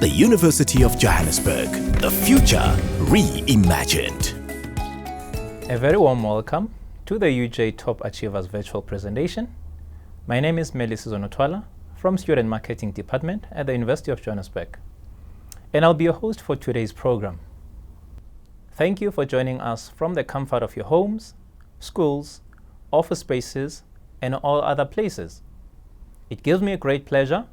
The University of Johannesburg, the future reimagined. A very warm welcome to the UJ Top Achievers virtual presentation. My name is Melissa Zonotwala from Student Marketing Department at the University of Johannesburg, and I'll be your host for today's program. Thank you for joining us from the comfort of your homes, schools, office spaces, and all other places. It gives me a great pleasure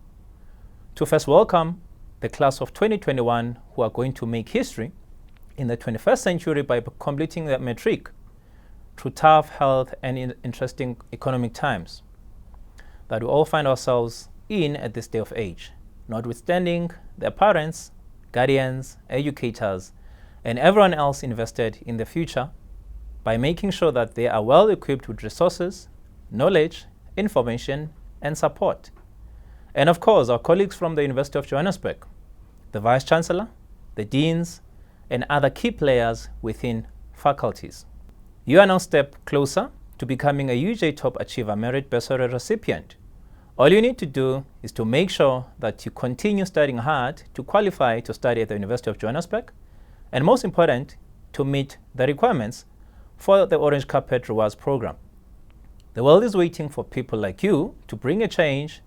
to first welcome the class of 2021 who are going to make history in the 21st century by completing their matric through tough health and interesting economic times that we all find ourselves in at this day of age, notwithstanding their parents, guardians, educators, and everyone else invested in the future by making sure that they are well equipped with resources, knowledge, information, and support. And of course, our colleagues from the University of Johannesburg, the Vice-Chancellor, the Deans, and other key players within faculties. You are now a step closer to becoming a UJ Top Achiever Merit Bursary recipient. All you need to do is to make sure that you continue studying hard to qualify to study at the University of Johannesburg, and most important, to meet the requirements for the Orange Carpet Rewards program. The world is waiting for people like you to bring a change,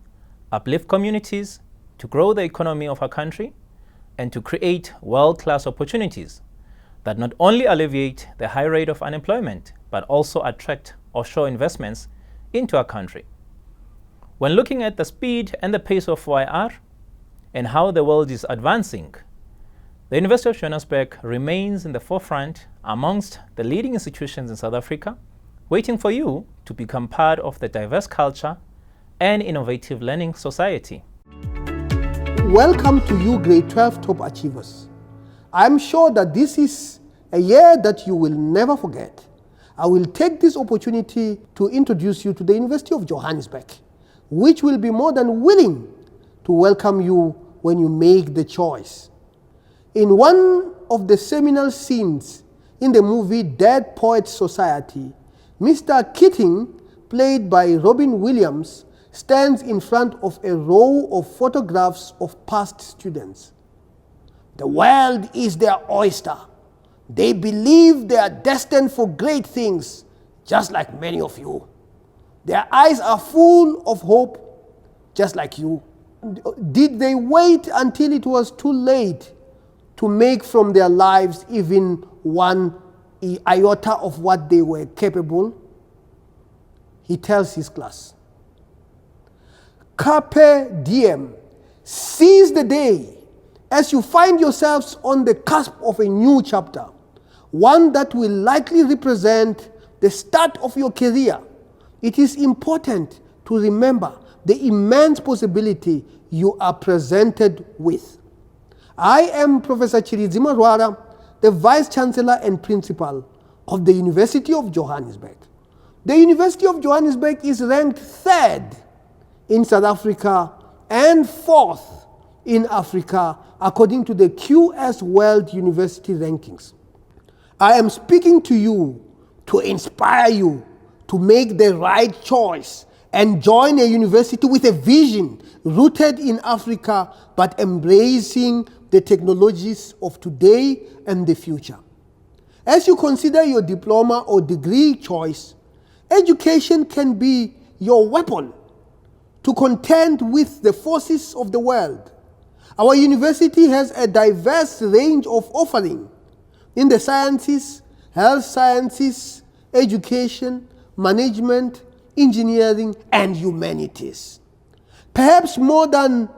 uplift communities, to grow the economy of our country, and to create world-class opportunities that not only alleviate the high rate of unemployment, but also attract offshore investments into our country. When looking at the speed and the pace of YR and how the world is advancing, the University of Johannesburg remains in the forefront amongst the leading institutions in South Africa, waiting for you to become part of the diverse culture and innovative learning society. Welcome to you Grade 12 Top Achievers. I'm sure that this is a year that you will never forget. I will take this opportunity to introduce you to the University of Johannesburg, which will be more than willing to welcome you when you make the choice. In one of the seminal scenes in the movie Dead Poets Society, Mr. Keating, played by Robin Williams, stands in front of a row of photographs of past students. The world is their oyster. They believe they are destined for great things, just like many of you. Their eyes are full of hope, just like you. Did they wait until it was too late to make from their lives even one iota of what they were capable? He tells his class, Carpe diem, seize the day as you find yourselves on the cusp of a new chapter, one that will likely represent the start of your career. It is important to remember the immense possibility you are presented with. I am Professor Chirizima Rwara, the Vice-Chancellor and Principal of the University of Johannesburg. The University of Johannesburg is ranked 3rd in South Africa and 4th in Africa according to the QS World University Rankings. I am speaking to you to inspire you to make the right choice and join a university with a vision rooted in Africa but embracing the technologies of today and the future. As you consider your diploma or degree choice, education can be your weapon to contend with the forces of the world. Our university has a diverse range of offering in the sciences, health sciences, education, management, engineering, and humanities. Perhaps more than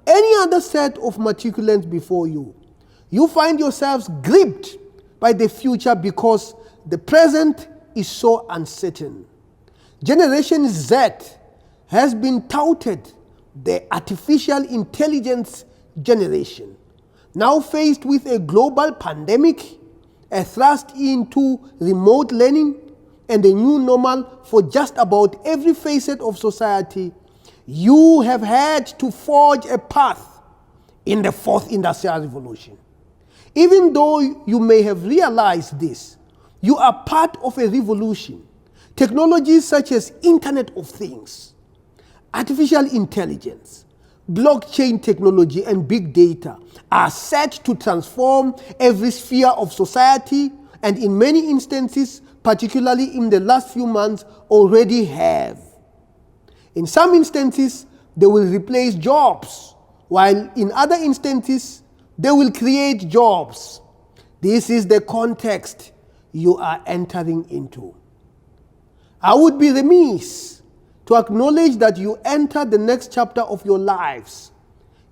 any other set of matriculants before you, you find yourselves gripped by the future because the present is so uncertain. Generation Z has been touted the artificial intelligence generation. Now faced with a global pandemic, a thrust into remote learning, and a new normal for just about every facet of society, you have had to forge a path in the 4th Industrial Revolution. Even though you may have realized this, you are part of a revolution. Technologies such as Internet of Things, artificial intelligence, blockchain technology, and big data are set to transform every sphere of society, and in many instances, particularly in the last few months, already have. In some instances, they will replace jobs, while in other instances, they will create jobs. This is the context you are entering into. I would be remiss to acknowledge that you enter the next chapter of your lives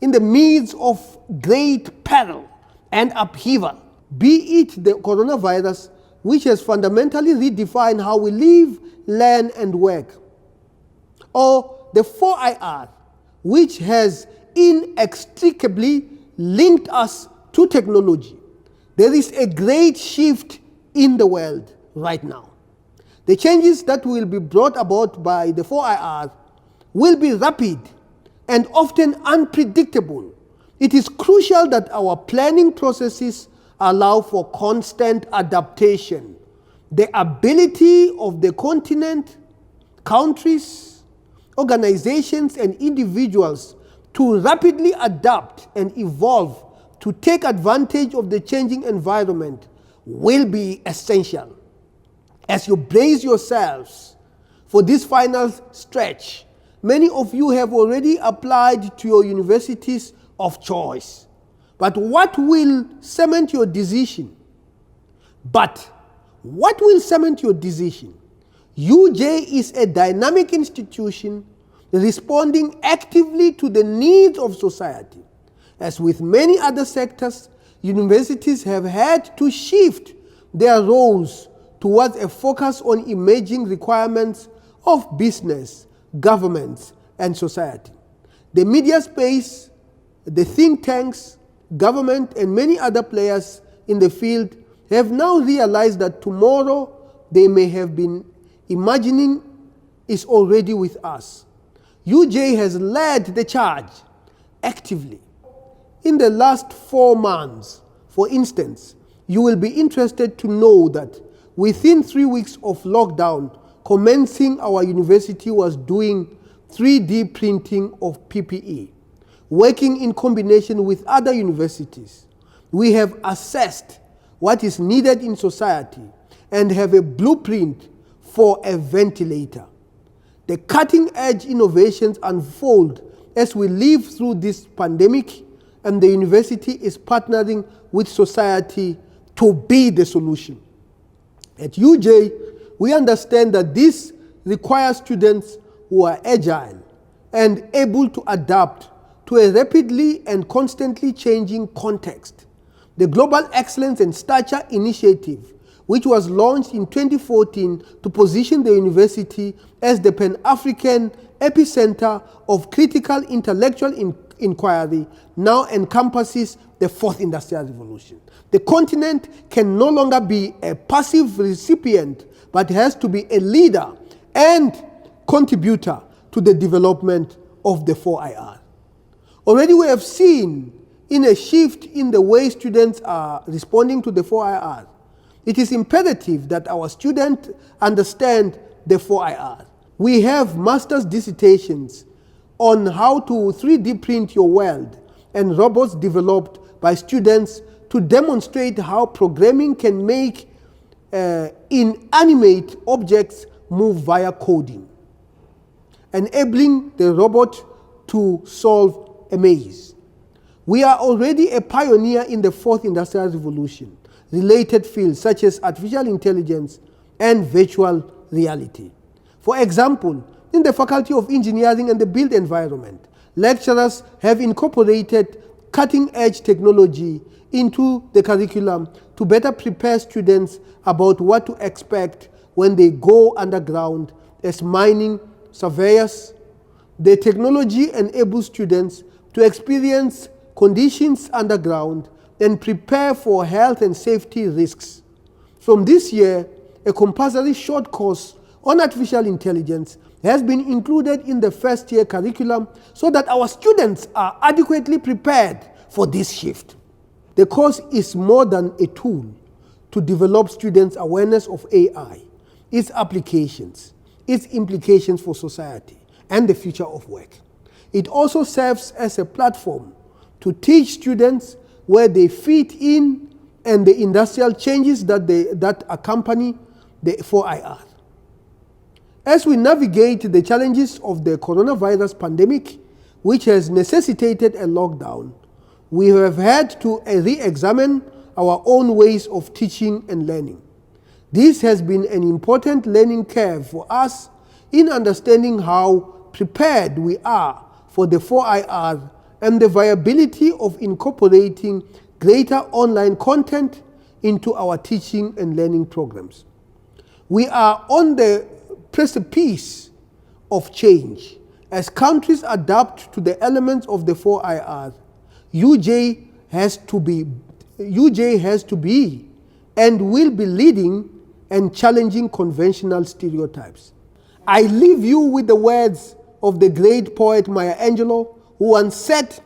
in the midst of great peril and upheaval, be it the coronavirus, which has fundamentally redefined how we live, learn, and work, or the 4IR, which has inextricably linked us to technology. There is a great shift in the world right now. The changes that will be brought about by the 4IR will be rapid and often unpredictable. It is crucial that our planning processes allow for constant adaptation. The ability of the continent, countries, organizations, and individuals to rapidly adapt and evolve to take advantage of the changing environment will be essential. As you brace yourselves for this final stretch, many of you have already applied to your universities of choice. But what will cement your decision? UJ is a dynamic institution responding actively to the needs of society. As with many other sectors, universities have had to shift their roles towards a focus on emerging requirements of business, governments, and society. The media space, the think tanks, government, and many other players in the field have now realized that tomorrow they may have been imagining is already with us. UJ has led the charge actively. In the last 4 months, for instance, you will be interested to know that within 3 weeks of lockdown commencing, our university was doing 3D printing of PPE. Working in combination with other universities, we have assessed what is needed in society and have a blueprint for a ventilator. The cutting-edge innovations unfold as we live through this pandemic, and the university is partnering with society to be the solution. At UJ, we understand that this requires students who are agile and able to adapt to a rapidly and constantly changing context. The Global Excellence and Stature Initiative, which was launched in 2014 to position the university as the Pan-African epicenter of critical intellectual inquiry, now encompasses the fourth industrial revolution. The continent can no longer be a passive recipient, but has to be a leader and contributor to the development of the 4IR. Already we have seen in a shift in the way students are responding to the 4IR. It is imperative that our students understand the 4IR. We have master's dissertations on how to 3D print your world and robots developed by students to demonstrate how programming can make inanimate objects move via coding, enabling the robot to solve a maze. We are already a pioneer in the fourth industrial revolution, related fields such as artificial intelligence and virtual reality. For example, in the Faculty of Engineering and the Built Environment, lecturers have incorporated cutting-edge technology into the curriculum to better prepare students about what to expect when they go underground as mining surveyors. The technology enables students to experience conditions underground and prepare for health and safety risks. From this year, a compulsory short course on artificial intelligence has been included in the first-year curriculum so that our students are adequately prepared for this shift. The course is more than a tool to develop students' awareness of AI, its applications, its implications for society, and the future of work. It also serves as a platform to teach students where they fit in and the industrial changes that accompany the 4IR. As we navigate the challenges of the coronavirus pandemic, which has necessitated a lockdown, we have had to re-examine our own ways of teaching and learning. This has been an important learning curve for us in understanding how prepared we are for the 4IR and the viability of incorporating greater online content into our teaching and learning programs. We are on the precipice of change. As countries adapt to the elements of the 4IR, UJ has to be and will be leading and challenging conventional stereotypes. I leave you with the words of the great poet Maya Angelou, who once said,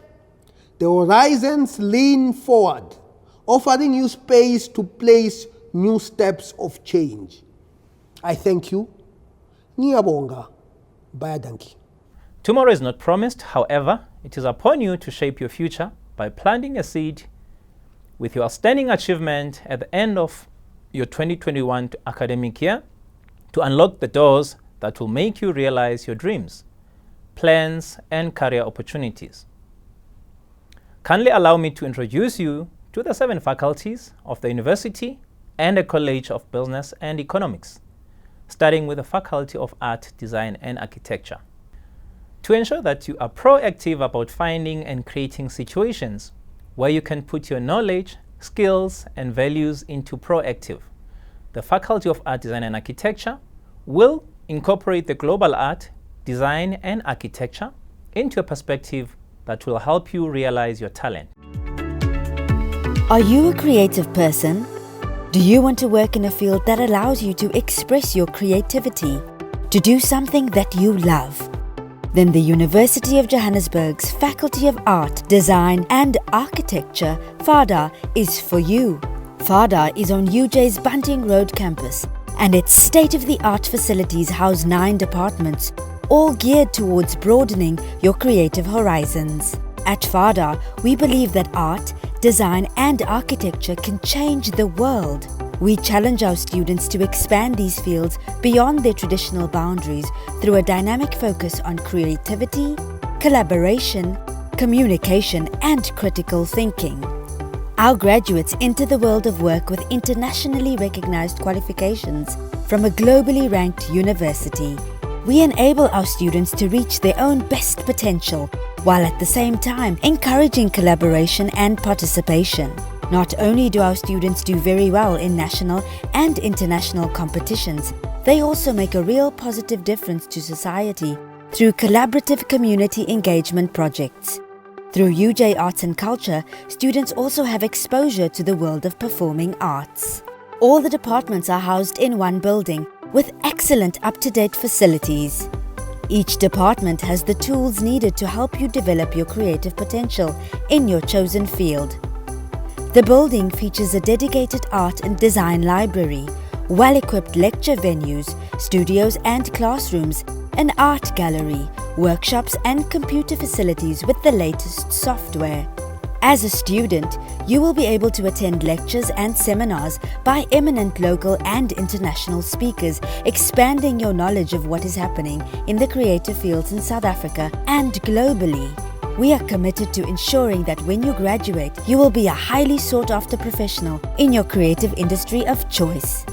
"The horizons lean forward, offering you space to place new steps of change." I thank you. Ngiyabonga. Bayadanki. Tomorrow is not promised. However, it is upon you to shape your future by planting a seed with your outstanding achievement at the end of your 2021 academic year to unlock the doors that will make you realize your dreams, plans, and career opportunities. Kindly allow me to introduce you to the 7 faculties of the university and the College of Business and Economics, starting with the Faculty of Art, Design, and Architecture. To ensure that you are proactive about finding and creating situations where you can put your knowledge, skills, and values into proactive, the Faculty of Art, Design, and Architecture will incorporate the global art, design, and architecture into a perspective that will help you realize your talent. Are you a creative person? Do you want to work in a field that allows you to express your creativity, to do something that you love? Then the University of Johannesburg's Faculty of Art, Design and Architecture, FADA, is for you. FADA is on UJ's Bunting Road campus, and its state-of-the-art facilities house 9 departments, all geared towards broadening your creative horizons. At FADA, we believe that art, design and architecture can change the world. We challenge our students to expand these fields beyond their traditional boundaries through a dynamic focus on creativity, collaboration, communication, and critical thinking. Our graduates enter the world of work with internationally recognized qualifications from a globally ranked university. We enable our students to reach their own best potential, while at the same time encouraging collaboration and participation. Not only do our students do very well in national and international competitions, they also make a real positive difference to society through collaborative community engagement projects. Through UJ Arts and Culture, students also have exposure to the world of performing arts. All the departments are housed in one building with excellent up-to-date facilities. Each department has the tools needed to help you develop your creative potential in your chosen field. The building features a dedicated art and design library, well-equipped lecture venues, studios and classrooms, an art gallery, workshops and computer facilities with the latest software. As a student, you will be able to attend lectures and seminars by eminent local and international speakers, expanding your knowledge of what is happening in the creative fields in South Africa and globally. We are committed to ensuring that when you graduate, you will be a highly sought-after professional in your creative industry of choice.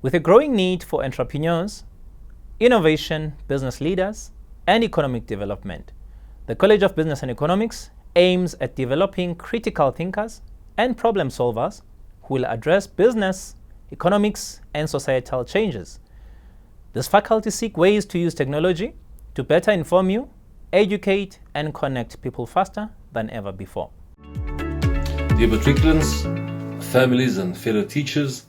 With a growing need for entrepreneurs, innovation, business leaders, and economic development, the College of Business and Economics aims at developing critical thinkers and problem solvers who will address business, economics, and societal changes. This faculty seeks ways to use technology to better inform you, educate, and connect people faster than ever before. Dear matriculants, families, and fellow teachers,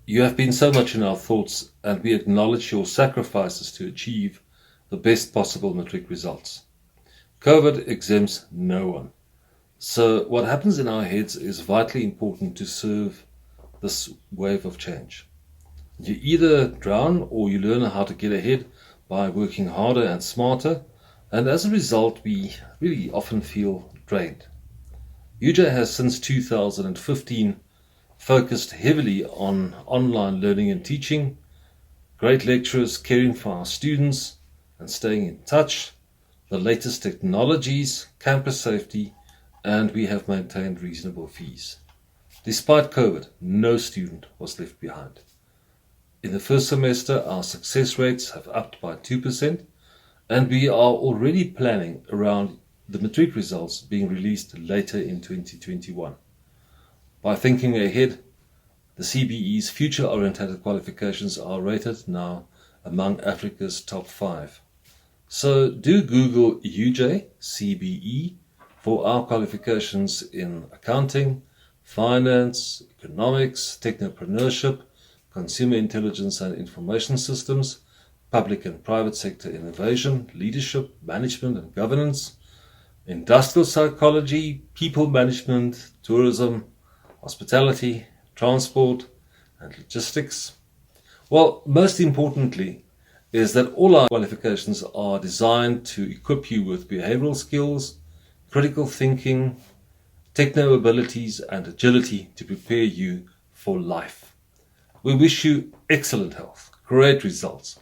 you have been so much in our thoughts, and we acknowledge your sacrifices to achieve the best possible matric results. COVID exempts no one. So what happens in our heads is vitally important to serve this wave of change. You either drown or you learn how to get ahead by working harder and smarter, and as a result we really often feel drained. UJ has since 2015 focused heavily on online learning and teaching, great lecturers caring for our students and staying in touch, the latest technologies, campus safety, and we have maintained reasonable fees. Despite COVID, no student was left behind. In the first semester, our success rates have upped by 2%, and we are already planning around the matric results being released later in 2021. By thinking ahead, the CBE's future-oriented qualifications are rated now among Africa's top 5. So do Google UJ CBE for our qualifications in accounting, finance, economics, technopreneurship, consumer intelligence and information systems, public and private sector innovation, leadership, management and governance, industrial psychology, people management, tourism, hospitality, transport, and logistics. Well, most importantly is that all our qualifications are designed to equip you with behavioral skills, critical thinking, techno abilities, and agility to prepare you for life. We wish you excellent health, great results,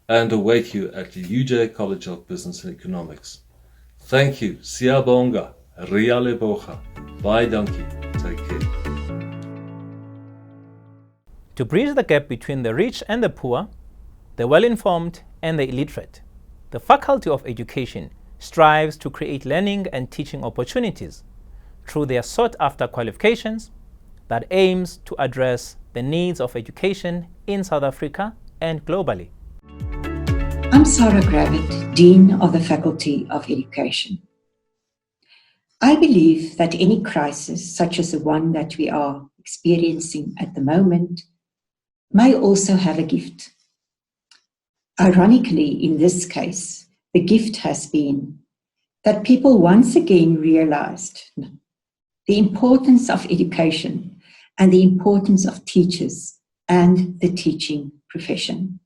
and await you at the UJ College of Business and Economics. Thank you. Siyabonga. Ria leboga. Bye, dankie. Take care. To bridge the gap between the rich and the poor, the well-informed and the illiterate, the Faculty of Education strives to create learning and teaching opportunities through their sought-after qualifications that aims to address the needs of education in South Africa and globally. I'm Sarah Gravett, Dean of the Faculty of Education. I believe that any crisis, such as the one that we are experiencing at the moment, may also have a gift. Ironically, in this case, the gift has been that people once again realized the importance of education and the importance of teachers and the teaching profession.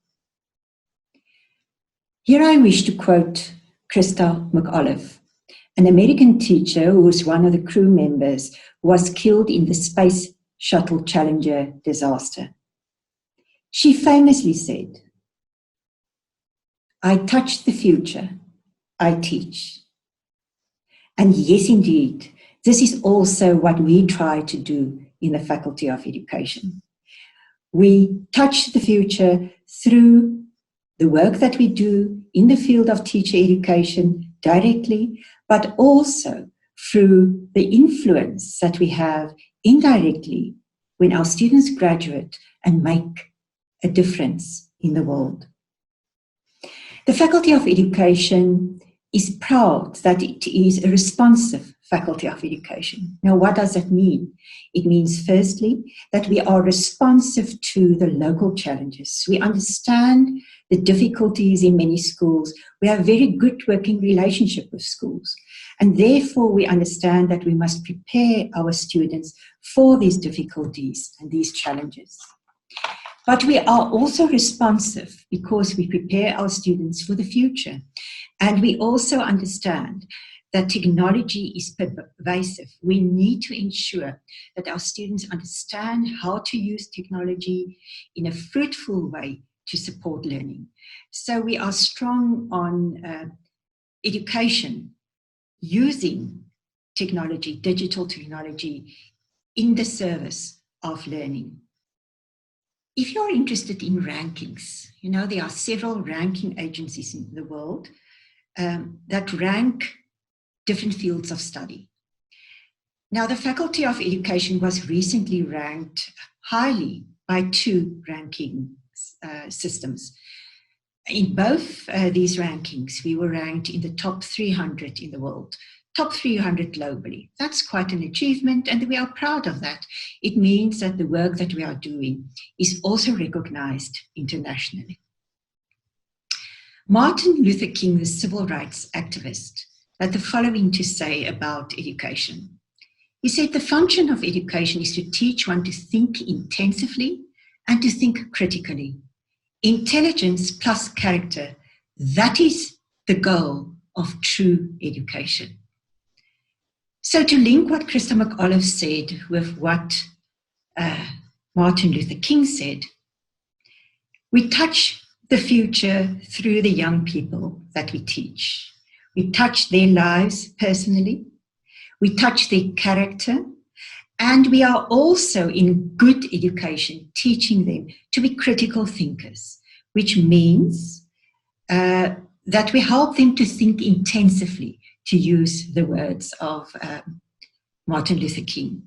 Here I wish to quote Christa McAuliffe, an American teacher who was one of the crew members who was killed in the Space Shuttle Challenger disaster. She famously said, "I touch the future, I teach." And yes, indeed, this is also what we try to do in the Faculty of Education. We touch the future through the work that we do in the field of teacher education directly, but also through the influence that we have indirectly when our students graduate and make a difference in the world. The Faculty of Education is proud that it is a responsive Faculty of Education. Now, what does that mean? It means, firstly, that we are responsive to the local challenges. We understand the difficulties in many schools. We have a very good working relationship with schools. And therefore, we understand that we must prepare our students for these difficulties and these challenges. But we are also responsive because we prepare our students for the future. And we also understand that technology is pervasive. We need to ensure that our students understand how to use technology in a fruitful way to support learning. So we are strong on education using technology, digital technology, in the service of learning. If you're interested in rankings, you know, there are several ranking agencies in the world that rank different fields of study. Now, the Faculty of Education was recently ranked highly by two ranking systems. In both these rankings, we were ranked in the top 300 in the world, top 300 globally. That's quite an achievement, and we are proud of that. It means that the work that we are doing is also recognized internationally. Martin Luther King, the civil rights activist, had the following to say about education. He said the function of education is to teach one to think intensively and to think critically. Intelligence plus character, that is the goal of true education. So to link what Christa McAuliffe said with what Martin Luther King said, we touch the future through the young people that we teach. We touch their lives personally, we touch their character, and we are also in good education teaching them to be critical thinkers, which means that we help them to think intensively, to use the words of Martin Luther King.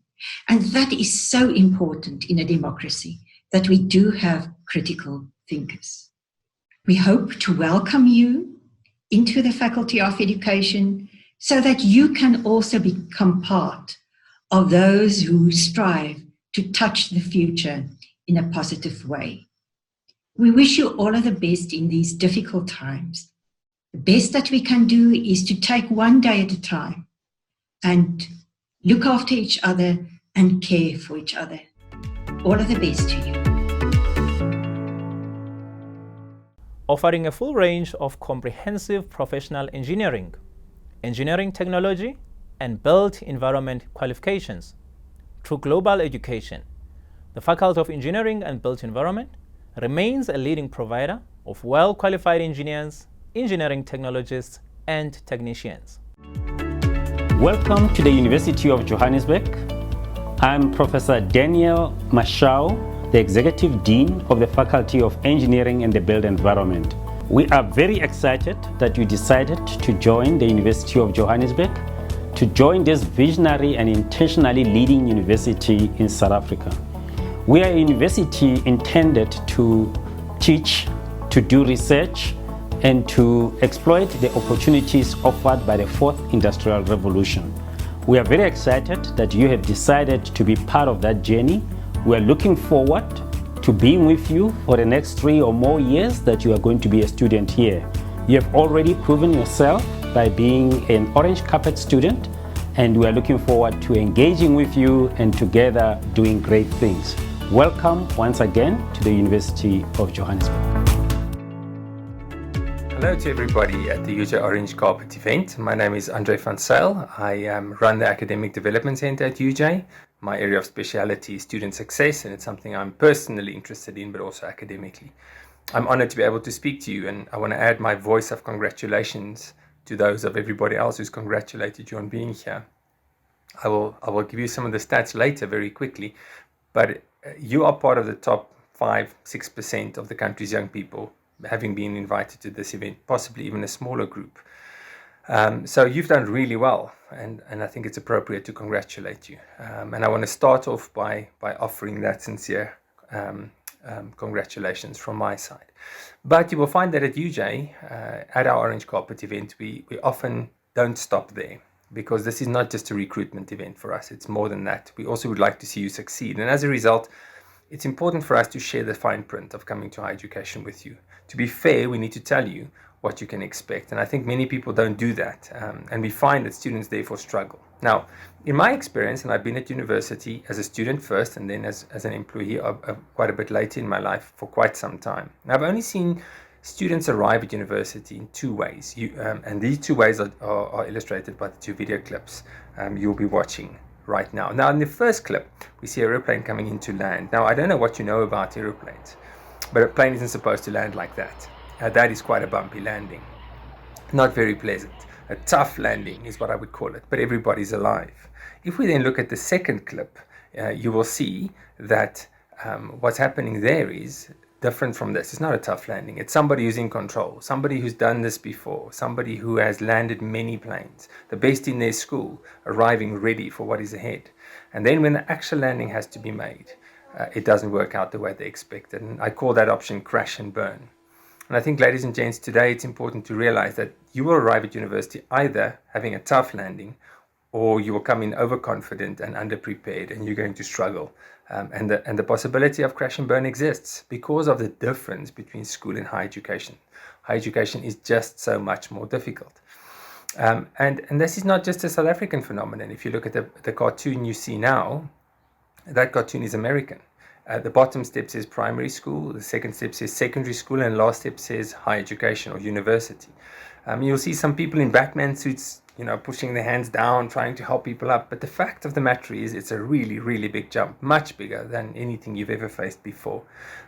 And that is so important in a democracy, that we do have critical thinkers. We hope to welcome you into the Faculty of Education so that you can also become part of those who strive to touch the future in a positive way. We wish you all of the best in these difficult times. The best that we can do is to take one day at a time and look after each other and care for each other. All of the best to you. Offering a full range of comprehensive professional engineering, engineering technology, and built environment qualifications. Through global education, the Faculty of Engineering and Built Environment remains a leading provider of well-qualified engineers, engineering technologists, and technicians. Welcome to the University of Johannesburg. I'm Professor Daniel Mashau, the Executive Dean of the Faculty of Engineering and the Built Environment. We are very excited that you decided to join the University of Johannesburg, to join this visionary and intentionally leading university in South Africa. We are a university intended to teach, to do research, and to exploit the opportunities offered by the fourth industrial revolution. We are very excited that you have decided to be part of that journey. We are looking forward to being with you for the next 3 or more years that you are going to be a student here. You have already proven yourself by being an orange carpet student, and we are looking forward to engaging with you and together doing great things. Welcome once again to the University of Johannesburg. Hello to everybody at the UJ Orange Carpet event. My name is Andre van Zyl. I run the Academic Development Center at UJ. My area of speciality is student success, and it's something I'm personally interested in, but also academically. I'm honored to be able to speak to you, and I want to add my voice of congratulations to those of everybody else who's congratulated you on being here. I will give you some of the stats later very quickly, but you are part of the top 5-6% of the country's young people having been invited to this event, possibly even a smaller group. So you've done really well, and I think it's appropriate to congratulate you. And I want to start off by offering that sincere congratulations from my side. But you will find that at UJ, at our Orange Carpet event, we often don't stop there, because this is not just a recruitment event for us. It's more than that. We also would like to see you succeed. And as a result, it's important for us to share the fine print of coming to higher education with you. To be fair, we need to tell you what you can expect. And I think many people don't do that. And we find that students therefore struggle. Now, in my experience, and I've been at university as a student first and then as an employee quite a bit later in my life for quite some time. And I've only seen students arrive at university in 2 ways. And these 2 ways are illustrated by the 2 video clips you'll be watching right now. Now, in the first clip, we see an aeroplane coming into land. Now, I don't know what you know about aeroplanes, but a plane isn't supposed to land like that. That is quite a bumpy landing. Not very pleasant. A tough landing is what I would call it, but everybody's alive. If we then look at the second clip, you will see that what's happening there is different from this. It's not a tough landing. It's somebody who's in control, somebody who's done this before, somebody who has landed many planes, the best in their school, arriving ready for what is ahead. And then when the actual landing has to be made, it doesn't work out the way they expected. And I call that option crash and burn. And I think, ladies and gents, today it's important to realize that you will arrive at university either having a tough landing, or you will come in overconfident and underprepared, and you're going to struggle. And the possibility of crash and burn exists because of the difference between school and higher education. Higher education is just so much more difficult. And this is not just a South African phenomenon. If you look at the cartoon you see now, that cartoon is American. The bottom step says primary school, the second step says secondary school, and last step says higher education or university. You'll see some people in Batman suits, pushing their hands down, trying to help people up. But the fact of the matter is, it's a really, really big jump, much bigger than anything you've ever faced before.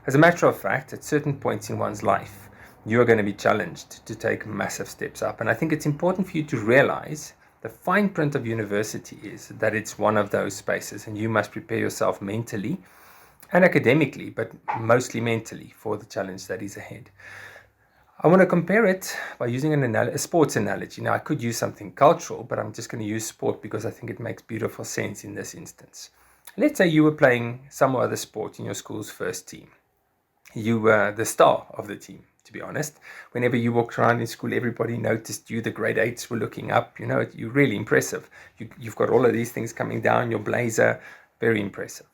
As a matter of fact, at certain points in one's life, you are going to be challenged to take massive steps up. And I think it's important for you to realize the fine print of university is that it's one of those spaces, and you must prepare yourself mentally and academically, but mostly mentally, for the challenge that is ahead. I want to compare it by using a sports analogy. Now, I could use something cultural, but I'm just going to use sport because I think it makes beautiful sense in this instance. Let's say you were playing some other sport in your school's first team. You were the star of the team, to be honest. Whenever you walked around in school, everybody noticed you. The grade 8s were looking up. You're really impressive. You've got all of these things coming down, your blazer, very impressive.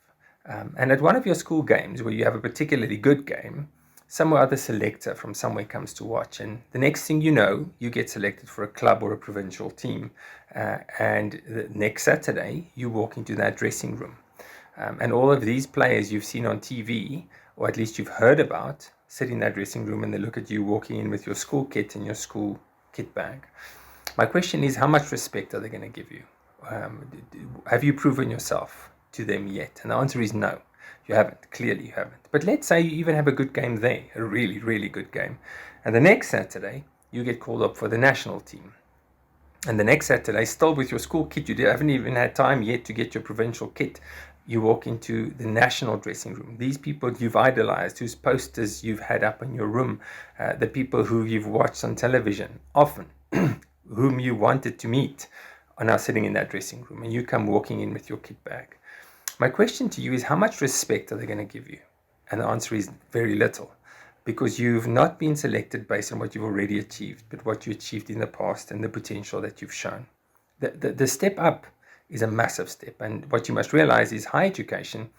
And at one of your school games where you have a particularly good game, some other selector from somewhere comes to watch, and the next thing you know, you get selected for a club or a provincial team. And the next Saturday, you walk into that dressing room. And all of these players you've seen on TV, or at least you've heard about, sit in that dressing room and they look at you walking in with your school kit and your school kit bag. My question is, how much respect are they going to give you? Have you proven yourself to them yet? And the answer is no, you haven't. Clearly you haven't. But let's say you even have a good game there, a really, really good game. And the next Saturday, you get called up for the national team. And the next Saturday, still with your school kit, you haven't even had time yet to get your provincial kit. You walk into the national dressing room. These people you've idolized, whose posters you've had up in your room, the people who you've watched on television, often, whom you wanted to meet, are now sitting in that dressing room, and you come walking in with your kit bag. My question to you is, how much respect are they going to give you? And the answer is very little, because you've not been selected based on what you've already achieved, but what you achieved in the past and the potential that you've shown. The step up is a massive step, and what you must realize is higher education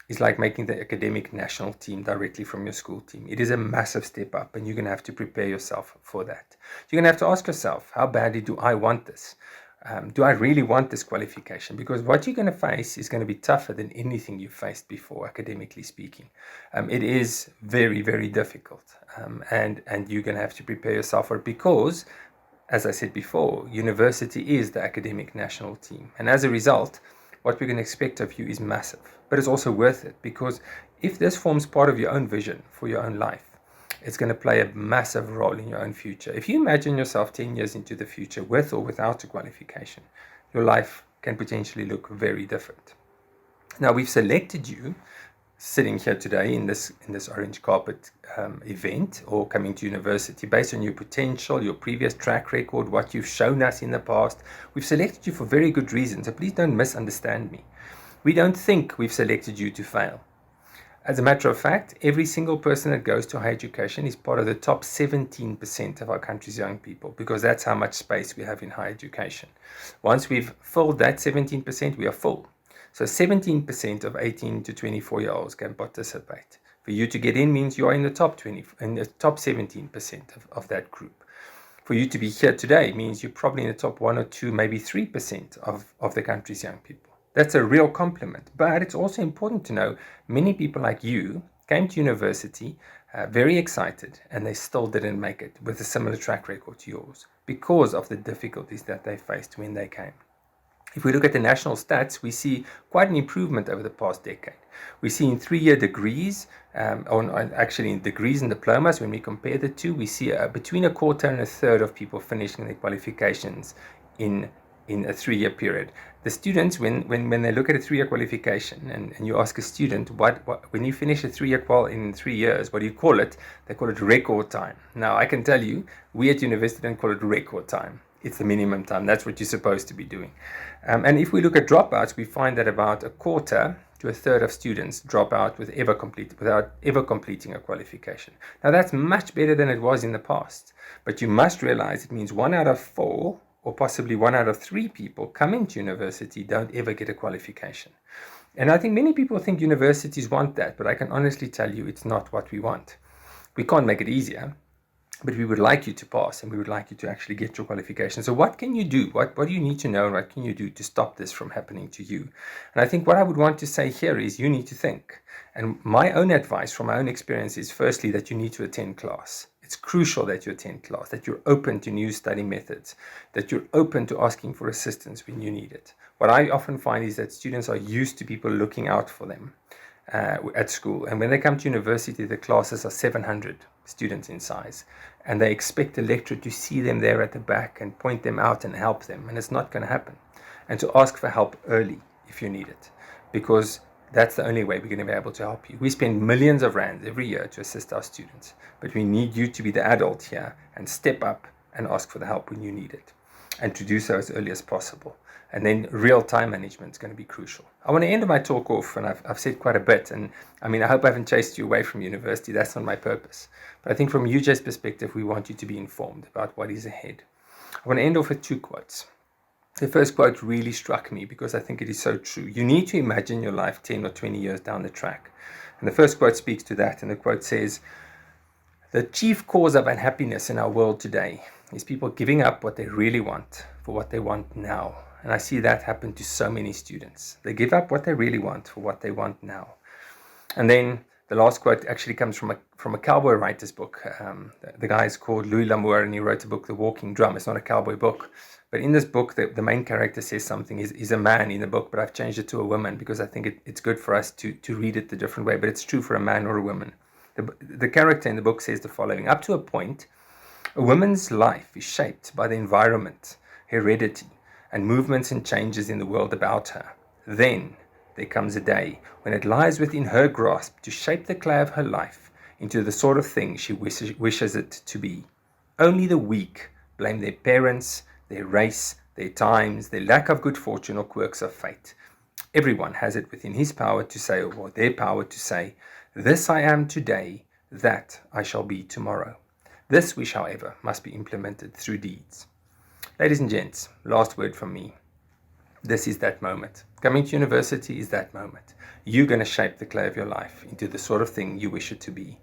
is like making the academic national team directly from your school team. It is a massive step up, and you're going to have to prepare yourself for that. You're going to have to ask yourself, how badly do I want this? Do I really want this qualification? Because what you're going to face is going to be tougher than anything you've faced before, academically speaking. It is very, very difficult, and you're going to have to prepare yourself for it because, as I said before, university is the academic national team. And as a result, what we're going to expect of you is massive. But it's also worth it, because if this forms part of your own vision for your own life, it's going to play a massive role in your own future. If you imagine yourself 10 years into the future, with or without a qualification, your life can potentially look very different. Now, we've selected you sitting here today in this orange carpet event, or coming to university, based on your potential, your previous track record, what you've shown us in the past. We've selected you for very good reasons, so please don't misunderstand me. We don't think we've selected you to fail. As a matter of fact, every single person that goes to higher education is part of the top 17% of our country's young people, because that's how much space we have in higher education. Once we've filled that 17%, we are full. So 17% of 18 to 24-year-olds can participate. For you to get in means you are in the top 17% of that group. For you to be here today means you're probably in the top 1 or 2, maybe 3% of the country's young people. That's a real compliment. But it's also important to know many people like you came to university very excited, and they still didn't make it with a similar track record to yours because of the difficulties that they faced when they came. If we look at the national stats, we see quite an improvement over the past decade. We see in 3-year degrees, actually in degrees and diplomas, when we compare the two, we see between a quarter and a third of people finishing their qualifications in a 3-year period. The students, when they look at a 3-year qualification, and you ask a student, when you finish a 3-year qual in 3 years, what do you call it? They call it record time. Now, I can tell you, we at university don't call it record time. It's the minimum time. That's what you're supposed to be doing. And if we look at dropouts, we find that about a quarter to a third of students drop out without ever completing a qualification. Now, that's much better than it was in the past. But you must realize it means 1 out of 4, or possibly 1 out of 3 people coming to university don't ever get a qualification. And I think many people think universities want that, but I can honestly tell you it's not what we want. We can't make it easier, but we would like you to pass, and we would like you to actually get your qualification. So what can you do? What do you need to know, and what can you do to stop this from happening to you? And I think what I would want to say here is you need to think. And my own advice from my own experience is firstly that you need to attend class. It's crucial that you attend class, that you're open to new study methods, that you're open to asking for assistance when you need it. What I often find is that students are used to people looking out for them at school. And when they come to university, the classes are 700 students in size. And they expect the lecturer to see them there at the back and point them out and help them. And it's not going to happen. And to ask for help early if you need it. Because that's the only way we're going to be able to help you. We spend millions of rands every year to assist our students. But we need you to be the adult here and step up and ask for the help when you need it. And to do so as early as possible. And then real time management is going to be crucial. I want to end my talk off, and I've said quite a bit. And I mean, I hope I haven't chased you away from university. That's not my purpose. But I think from UJ's perspective, we want you to be informed about what is ahead. I want to end off with 2 quotes. The first quote really struck me because I think it is so true. You need to imagine your life 10 or 20 years down the track. And the first quote speaks to that. And the quote says, "The chief cause of unhappiness in our world today is people giving up what they really want for what they want now." And I see that happen to so many students. They give up what they really want for what they want now. And then the last quote actually comes from a cowboy writer's book. The guy is called Louis L'Amour, and he wrote a book, The Walking Drum. It's not a cowboy book. But in this book, the main character says something. He's a man in the book, but I've changed it to a woman because I think it's good for us to read it the different way. But it's true for a man or a woman. The character in the book says the following: up to a point, a woman's life is shaped by the environment, heredity, and movements and changes in the world about her. Then there comes a day when it lies within her grasp to shape the clay of her life into the sort of thing she wishes it to be. Only the weak blame their parents, their race, their times, their lack of good fortune or quirks of fate. Everyone has it within his power to say, or their power to say, "This I am today, that I shall be tomorrow." This wish, however, must be implemented through deeds. Ladies and gents, last word from me. This is that moment. Coming to university is that moment. You're going to shape the clay of your life into the sort of thing you wish it to be.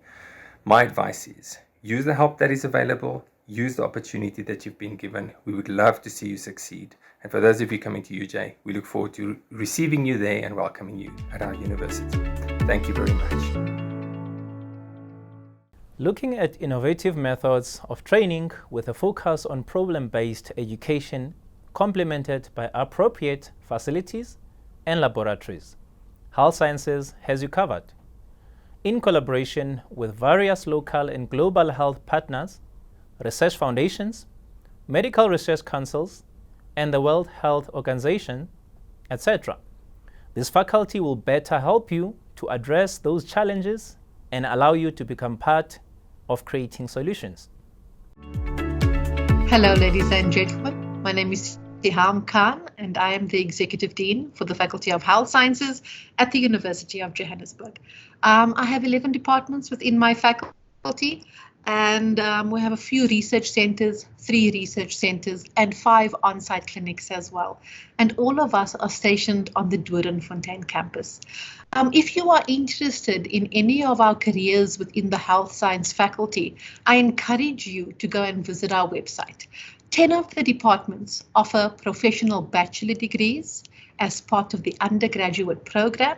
My advice is, use the help that is available, use the opportunity that you've been given. We would love to see you succeed. And for those of you coming to UJ, we look forward to receiving you there and welcoming you at our university. Thank you very much. Looking at innovative methods of training with a focus on problem-based education complemented by appropriate facilities and laboratories, Health Sciences has you covered. In collaboration with various local and global health partners, research foundations, medical research councils, and the World Health Organization, etc. This faculty will better help you to address those challenges and allow you to become part of creating solutions. Hello, ladies and gentlemen. My name is Siham Khan, and I am the Executive Dean for the Faculty of Health Sciences at the University of Johannesburg. I have 11 departments within my faculty, and we have a few research centers, 3 research centers, and 5 on-site clinics as well. And all of us are stationed on the Doornfontein campus. If you are interested in any of our careers within the health science faculty, I encourage you to go and visit our website. 10 of the departments offer professional bachelor degrees as part of the undergraduate program.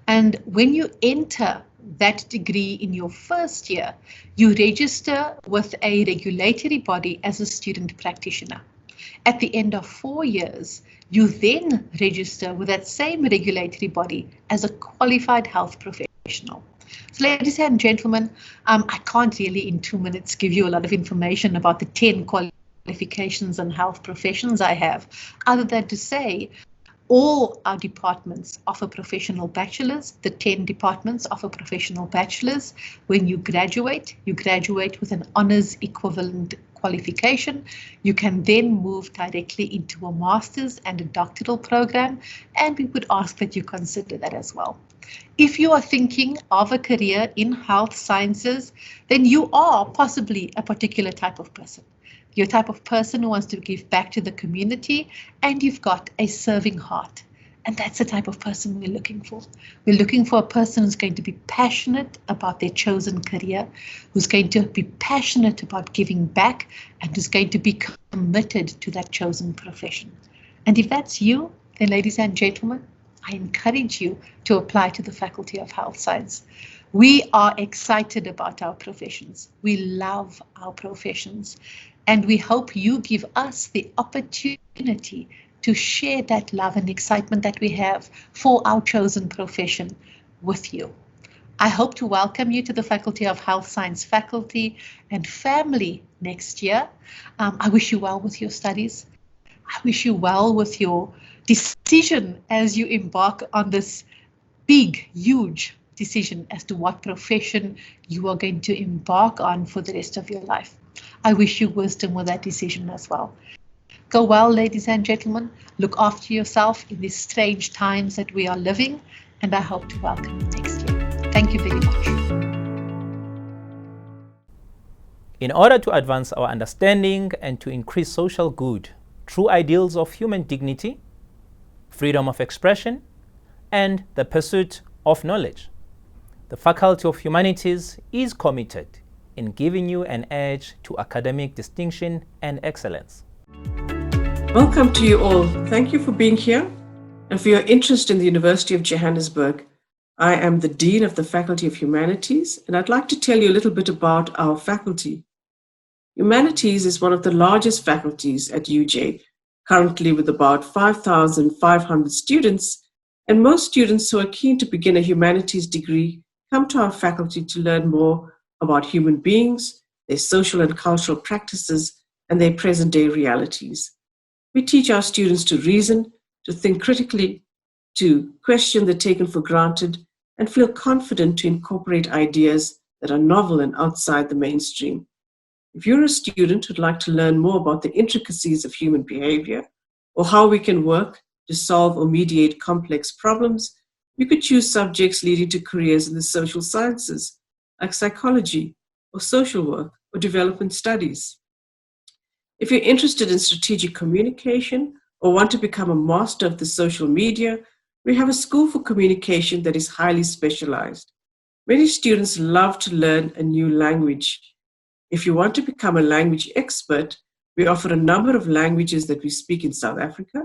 And when you enter that degree in your first year, you register with a regulatory body as a student practitioner. At the end of 4 years, you then register with that same regulatory body as a qualified health professional. So ladies and gentlemen, I can't really in 2 minutes give you a lot of information about the 10 qualifications and health professions I have, other than to say all our departments offer professional bachelors. The 10 departments offer professional bachelors. When you graduate with an honours equivalent qualification. You can then move directly into a master's and a doctoral program, and we would ask that you consider that as well. If you are thinking of a career in health sciences, then you are possibly a particular type of person. You're a type of person who wants to give back to the community, and you've got a serving heart. And that's the type of person we're looking for. We're looking for a person who's going to be passionate about their chosen career, who's going to be passionate about giving back, and who's going to be committed to that chosen profession. And if that's you, then ladies and gentlemen, I encourage you to apply to the Faculty of Health Science. We are excited about our professions. We love our professions. And we hope you give us the opportunity to share that love and excitement that we have for our chosen profession with you. I hope to welcome you to the Faculty of Health Science faculty and family next year. I wish you well with your studies. I wish you well with your decision as you embark on this big, huge decision as to what profession you are going to embark on for the rest of your life. I wish you wisdom with that decision as well. Go well, ladies and gentlemen. Look after yourself in these strange times that we are living, and I hope to welcome you next year. Thank you very much. In order to advance our understanding and to increase social good through ideals of human dignity, freedom of expression, and the pursuit of knowledge, the Faculty of Humanities is committed in giving you an edge to academic distinction and excellence. Welcome to you all. Thank you for being here and for your interest in the University of Johannesburg. I am the Dean of the Faculty of Humanities, and I'd like to tell you a little bit about our faculty. Humanities is one of the largest faculties at UJ, currently with about 5,500 students, and most students who are keen to begin a humanities degree come to our faculty to learn more about human beings, their social and cultural practices, and their present-day realities. We teach our students to reason, to think critically, to question the taken for granted, and feel confident to incorporate ideas that are novel and outside the mainstream. If you're a student who'd like to learn more about the intricacies of human behavior or how we can work to solve or mediate complex problems, you could choose subjects leading to careers in the social sciences, like psychology or social work or development studies. If you're interested in strategic communication or want to become a master of the social media, we have a school for communication that is highly specialized. Many students love to learn a new language. If you want to become a language expert, we offer a number of languages that we speak in South Africa,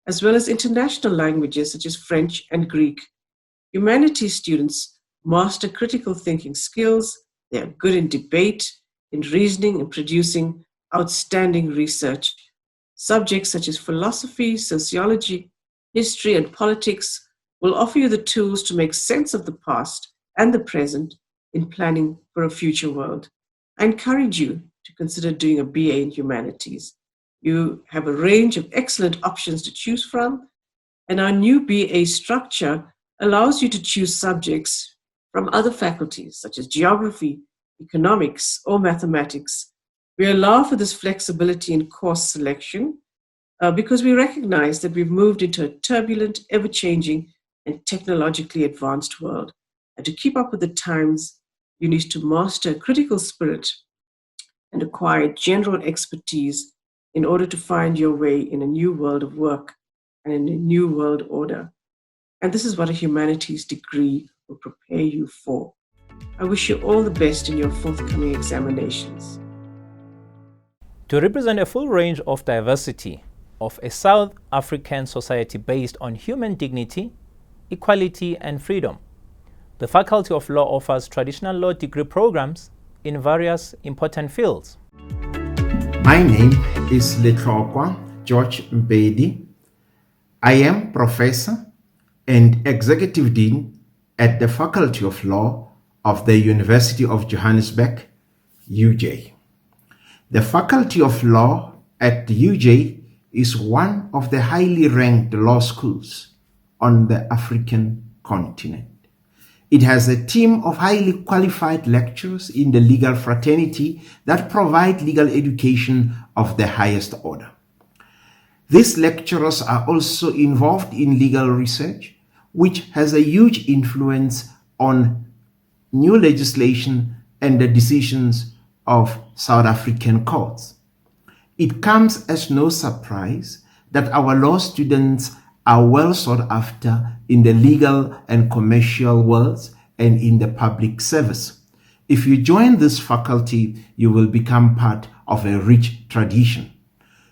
as well as international languages such as French and Greek. Humanities students master critical thinking skills. They are good in debate, in reasoning, and producing outstanding research. Subjects such as philosophy, sociology, history, and politics will offer you the tools to make sense of the past and the present in planning for a future world. I encourage you to consider doing a BA in humanities. You have a range of excellent options to choose from, and our new BA structure allows you to choose subjects from other faculties such as geography, economics, or mathematics. We allow for this flexibility in course selection because we recognize that we've moved into a turbulent, ever-changing, and technologically advanced world. And to keep up with the times, you need to master a critical spirit and acquire general expertise in order to find your way in a new world of work and in a new world order. And this is what a humanities degree will prepare you for. I wish you all the best in your forthcoming examinations. To represent a full range of diversity of a South African society based on human dignity, equality, and freedom, the Faculty of Law offers traditional law degree programs in various important fields. My name is Letlokwa George Mbedi. I am Professor and Executive Dean at the Faculty of Law of the University of Johannesburg, UJ. The Faculty of Law at UJ is one of the highly ranked law schools on the African continent. It has a team of highly qualified lecturers in the legal fraternity that provide legal education of the highest order. These lecturers are also involved in legal research, which has a huge influence on new legislation and the decisions of South African courts. It comes as no surprise that our law students are well sought after in the legal and commercial worlds and in the public service. If you join this faculty, you will become part of a rich tradition.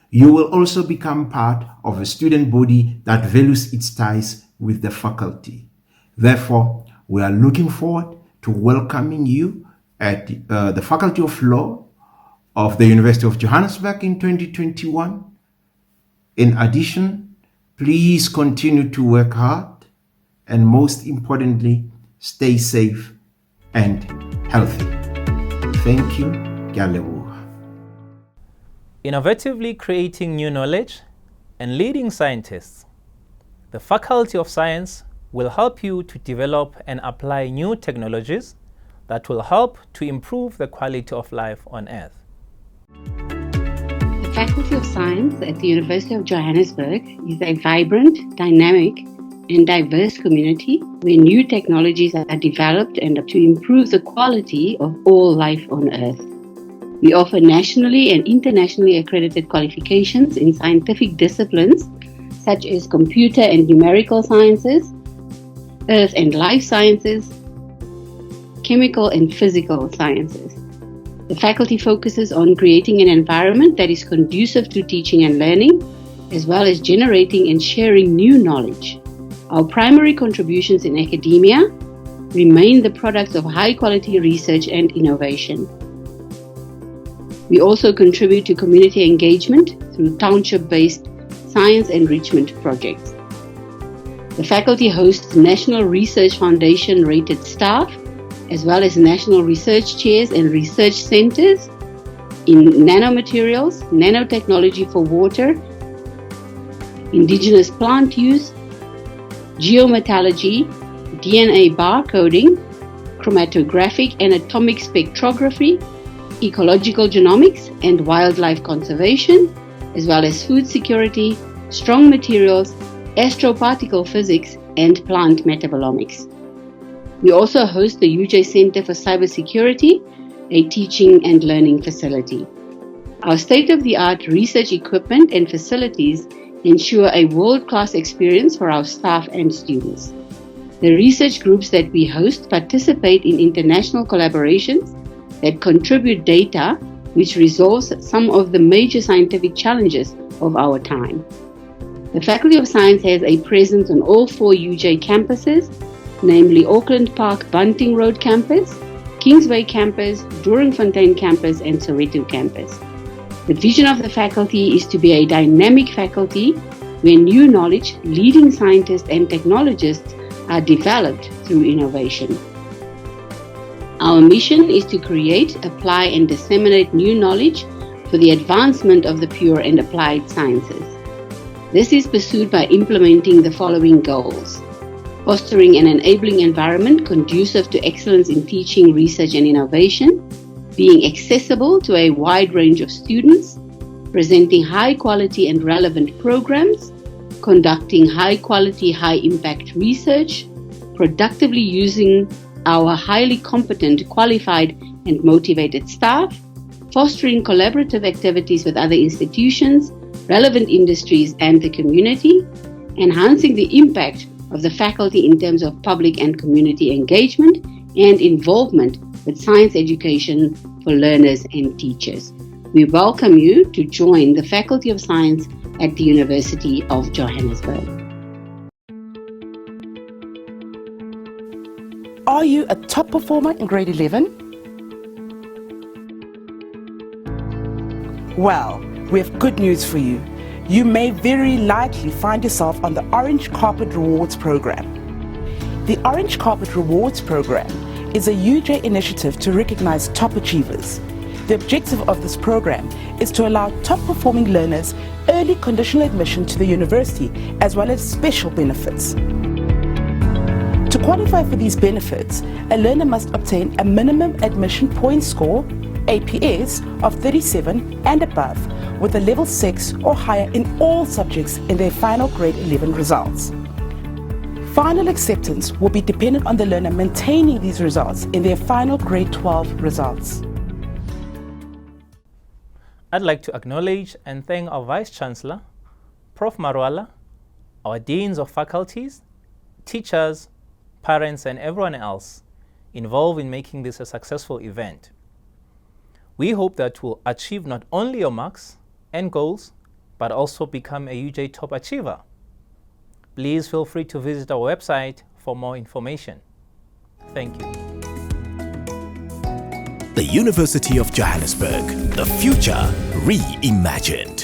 You will also become part of a student body that values its ties with the faculty. Therefore, we are looking forward to welcoming you at the Faculty of Law of the University of Johannesburg in 2021. In addition, please continue to work hard and most importantly, stay safe and healthy. Thank you. Innovatively creating new knowledge and leading scientists, the Faculty of Science will help you to develop and apply new technologies that will help to improve the quality of life on Earth. The Faculty of Science at the University of Johannesburg is a vibrant, dynamic, and diverse community where new technologies are developed and to improve the quality of all life on Earth. We offer nationally and internationally accredited qualifications in scientific disciplines such as computer and numerical sciences, earth and life sciences, chemical and physical sciences. The faculty focuses on creating an environment that is conducive to teaching and learning, as well as generating and sharing new knowledge. Our primary contributions in academia remain the products of high-quality research and innovation. We also contribute to community engagement through township-based science enrichment projects. The faculty hosts National Research Foundation rated staff, as well as national research chairs and research centers in nanomaterials, nanotechnology for water, indigenous plant use, geometallurgy, DNA barcoding, chromatographic and atomic spectrography, ecological genomics and wildlife conservation, as well as food security, strong materials, astroparticle physics, and plant metabolomics. We also host the UJ Center for Cybersecurity, a teaching and learning facility. Our state-of-the-art research equipment and facilities ensure a world-class experience for our staff and students. The research groups that we host participate in international collaborations that contribute data which resolves some of the major scientific challenges of our time. The Faculty of Science has a presence on all 4 UJ campuses, namely Auckland Park Bunting Road campus, Kingsway campus, Doornfontein campus, and Soweto campus. The vision of the faculty is to be a dynamic faculty where new knowledge, leading scientists and technologists are developed through innovation. Our mission is to create, apply, and disseminate new knowledge for the advancement of the pure and applied sciences. This is pursued by implementing the following goals: fostering an enabling environment conducive to excellence in teaching, research, and innovation, being accessible to a wide range of students, presenting high-quality and relevant programs, conducting high-quality, high-impact research, productively using our highly competent, qualified, and motivated staff, fostering collaborative activities with other institutions, relevant industries, and the community, enhancing the impact of the faculty in terms of public and community engagement and involvement with science education for learners and teachers. We welcome you to join the Faculty of Science at the University of Johannesburg. Are you a top performer in grade 11? Well, we have good news for you. You may very likely find yourself on the Orange Carpet Rewards Program. The Orange Carpet Rewards Program is a UJ initiative to recognize top achievers. The objective of this program is to allow top performing learners early conditional admission to the university as well as special benefits. To qualify for these benefits, a learner must obtain a minimum admission point score, APS, of 37 and above with a level 6 or higher in all subjects in their final grade 11 results. Final acceptance will be dependent on the learner maintaining these results in their final grade 12 results. I'd like to acknowledge and thank our Vice Chancellor, Prof. Marwala, our deans of faculties, teachers, parents, and everyone else involved in making this a successful event. We hope that we'll achieve not only your marks and goals, but also become a UJ Top Achiever. Please feel free to visit our website for more information. Thank you. The University of Johannesburg, the future reimagined.